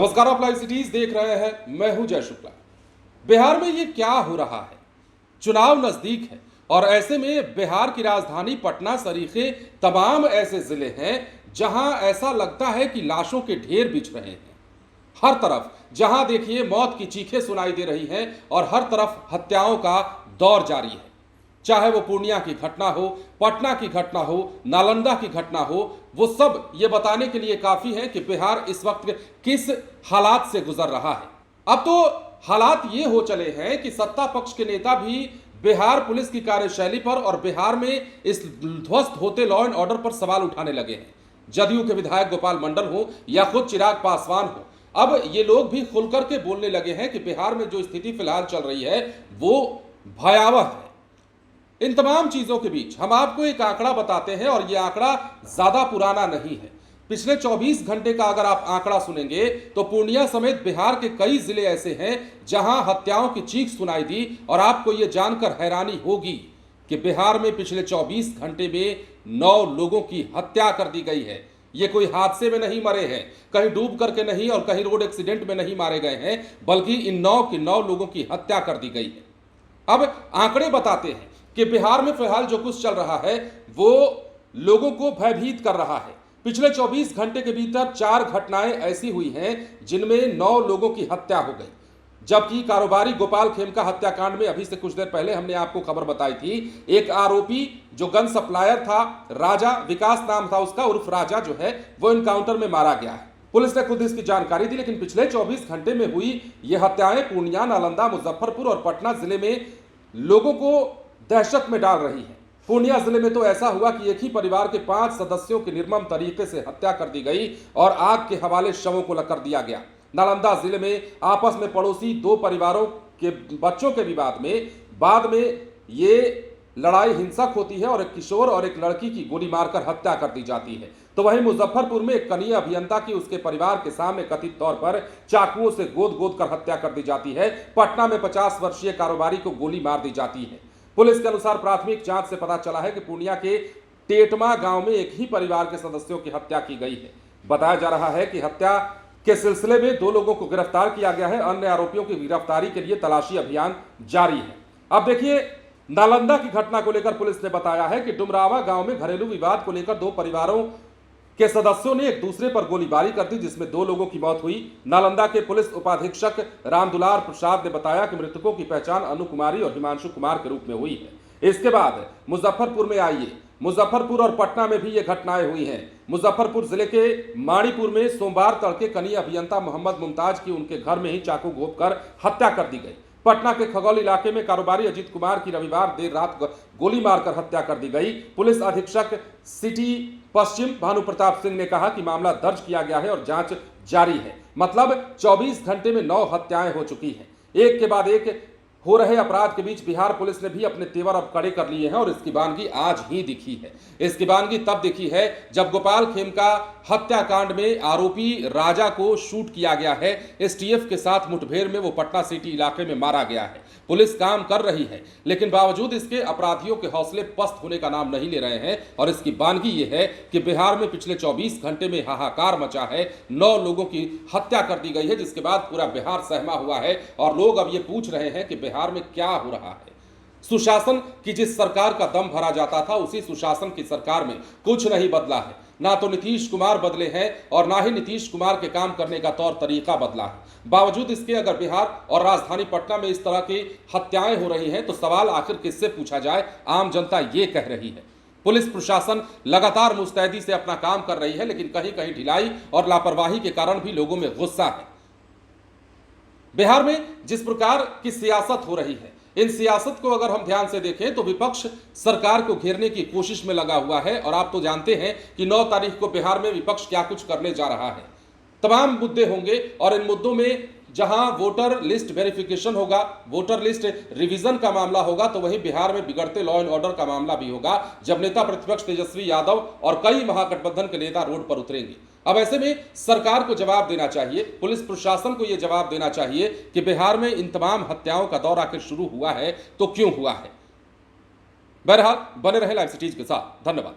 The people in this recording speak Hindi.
नमस्कार, आप लाइव सिटीज देख रहे हैं। मैं हूं जय शुक्ला। बिहार में ये क्या हो रहा है? चुनाव नजदीक है और ऐसे में बिहार की राजधानी पटना सरीखे तमाम ऐसे जिले हैं जहां ऐसा लगता है कि लाशों के ढेर बिछ रहे हैं। हर तरफ जहां देखिए मौत की चीखें सुनाई दे रही हैं और हर तरफ हत्याओं का दौर जारी है। चाहे वो पूर्णिया की घटना हो, पटना की घटना हो, नालंदा की घटना हो, वो सब ये बताने के लिए काफी है कि बिहार इस वक्त किस हालात से गुजर रहा है। अब तो हालात ये हो चले हैं कि सत्ता पक्ष के नेता भी बिहार पुलिस की कार्यशैली पर और बिहार में इस ध्वस्त होते लॉ एंड ऑर्डर पर सवाल उठाने लगे हैं। जदयू के विधायक गोपाल मंडल हो या खुद चिराग पासवान हो, अब ये लोग भी खुलकर के बोलने लगे हैं कि बिहार में जो स्थिति फिलहाल चल रही है वो भयावह है। इन तमाम चीजों के बीच हम आपको एक आंकड़ा बताते हैं और यह आंकड़ा ज्यादा पुराना नहीं है। पिछले 24 घंटे का अगर आप आंकड़ा सुनेंगे तो पूर्णिया समेत बिहार के कई जिले ऐसे हैं जहां हत्याओं की चीख सुनाई दी और आपको यह जानकर हैरानी होगी कि बिहार में पिछले 24 घंटे में 9 लोगों की हत्या कर दी गई है। ये कोई हादसे में नहीं मरे हैं, कहीं डूब करके नहीं और कहीं रोड एक्सीडेंट में नहीं मारे गए हैं, बल्कि इन 9 के 9 लोगों की हत्या कर दी गई है। अब आंकड़े बताते हैं कि बिहार में फिलहाल जो कुछ चल रहा है वो लोगों को भयभीत कर रहा है। पिछले 24 घंटे के भीतर 4 घटनाएं ऐसी हुई हैं जिनमें 9 लोगों की हत्या हो गई, जबकि कारोबारी गोपाल खेमका हत्याकांड में अभी से कुछ देर पहले हमने आपको खबर बताई थी, एक आरोपी जो गन सप्लायर था, राजा विकास नाम था उसका, उर्फ राजा जो है वो एनकाउंटर में मारा गया है। पुलिस ने खुद इसकी जानकारी दी, लेकिन पिछले 24 घंटे में हुई ये हत्याएं पूर्णिया, नालंदा, मुजफ्फरपुर और पटना जिले में लोगों को दहशत में डाल रही है। पूर्णिया जिले में तो ऐसा हुआ कि एक ही परिवार के 5 सदस्यों की निर्मम तरीके से हत्या कर दी गई और आग के हवाले शवों को कर दिया गया। नालंदा जिले में आपस में पड़ोसी 2 परिवारों के बच्चों के विवाद में बाद में ये लड़ाई हिंसक होती है और एक किशोर और एक लड़की की गोली मारकर हत्या कर दी जाती है। तो वहीं मुजफ्फरपुर में एक कनीय अभियंता की उसके परिवार के सामने कथित तौर पर चाकुओं से गोद गोद कर हत्या कर दी जाती है। पटना में 50 वर्षीय कारोबारी को गोली मार दी जाती है। पुलिस के अनुसार प्राथमिक जांच से पता चला है कि पूर्णिया के टेटमा गांव में एक ही परिवार के सदस्यों की हत्या की गई है। बताया जा रहा है कि हत्या के सिलसिले में 2 लोगों को गिरफ्तार किया गया है। अन्य आरोपियों की गिरफ्तारी के लिए तलाशी अभियान जारी है। अब देखिए, नालंदा की घटना को लेकर पुलिस ने बताया है कि डुमरावा गांव में घरेलू विवाद को लेकर 2 परिवारों के सदस्यों ने एक दूसरे पर गोलीबारी कर दी, जिसमें 2 लोगों की मौत हुई। नालंदा के पुलिस उपाधीक्षक रामदुलार प्रसाद ने बताया कि मृतकों की पहचान अनु कुमारी और हिमांशु कुमार के रूप में हुई है। इसके बाद मुजफ्फरपुर में आइए, मुजफ्फरपुर और पटना में भी ये घटनाएं हुई हैं। मुजफ्फरपुर जिले के माणीपुर में सोमवार तड़के कनीय अभियंता मोहम्मद मुमताज की उनके घर में ही चाकू घोंपकर हत्या कर दी गई। पटना के खगौल इलाके में कारोबारी अजीत कुमार की रविवार देर रात गोली मारकर हत्या कर दी गई। पुलिस अधीक्षक सिटी पश्चिम भानु प्रताप सिंह ने कहा कि मामला दर्ज किया गया है और जांच जारी है। मतलब 24 घंटे में 9 हत्याएं हो चुकी हैं। एक के बाद एक हो रहे अपराध के बीच बिहार पुलिस ने भी अपने तेवर अब कड़े कर लिए हैं और इसकी वानगी आज ही दिखी है। इसकी वानगी तब दिखी है जब गोपाल खेमका हत्याकांड में आरोपी राजा को शूट किया गया है। एसटीएफ के साथ मुठभेड़ में वो पटना सिटी इलाके में मारा गया है। पुलिस काम कर रही है, लेकिन बावजूद इसके अपराधियों के हौसले पस्त होने का नाम नहीं ले रहे हैं और इसकी वानगी ये है कि बिहार में पिछले 24 घंटे में हाहाकार मचा है। 9 लोगों की हत्या कर दी गई है, जिसके बाद पूरा बिहार सहमा हुआ है और लोग अब ये पूछ रहे हैं कि बिहार में क्या हो रहा है। सुशासन की जिस सरकार का दम भरा जाता था, उसी सुशासन की सरकार में कुछ नहीं बदला है। ना तो नीतीश कुमार बदले हैं और ना ही नीतीश कुमार के काम करने का तौर तरीका बदला है। बावजूद इसके अगर बिहार और राजधानी पटना में इस तरह की हत्याएं हो रही हैं तो सवाल आखिर किससे पूछा जाए? आम जनता ये कह रही है। पुलिस प्रशासन लगातार मुस्तैदी से अपना काम कर रही है, लेकिन कहीं कहीं ढिलाई और लापरवाही के कारण भी लोगों में गुस्सा है। बिहार में जिस प्रकार की सियासत हो रही है, इन सियासत को अगर हम ध्यान से देखें तो विपक्ष सरकार को घेरने की कोशिश में लगा हुआ है और आप तो जानते हैं कि 9 तारीख को बिहार में विपक्ष क्या कुछ करने जा रहा है। तमाम मुद्दे होंगे और इन मुद्दों में जहां वोटर लिस्ट वेरिफिकेशन होगा, वोटर लिस्ट रिवीजन का मामला होगा, तो वहीं बिहार में बिगड़ते लॉ एंड ऑर्डर का मामला भी होगा, जब नेता प्रतिपक्ष तेजस्वी यादव और कई महागठबंधन के नेता रोड पर उतरेंगे। अब ऐसे में सरकार को जवाब देना चाहिए, पुलिस प्रशासन को यह जवाब देना चाहिए कि बिहार में इन तमाम हत्याओं का दौर आखिर शुरू हुआ है तो क्यों हुआ है। बहरहाल बने रहे लाइव सिटीज के साथ। धन्यवाद।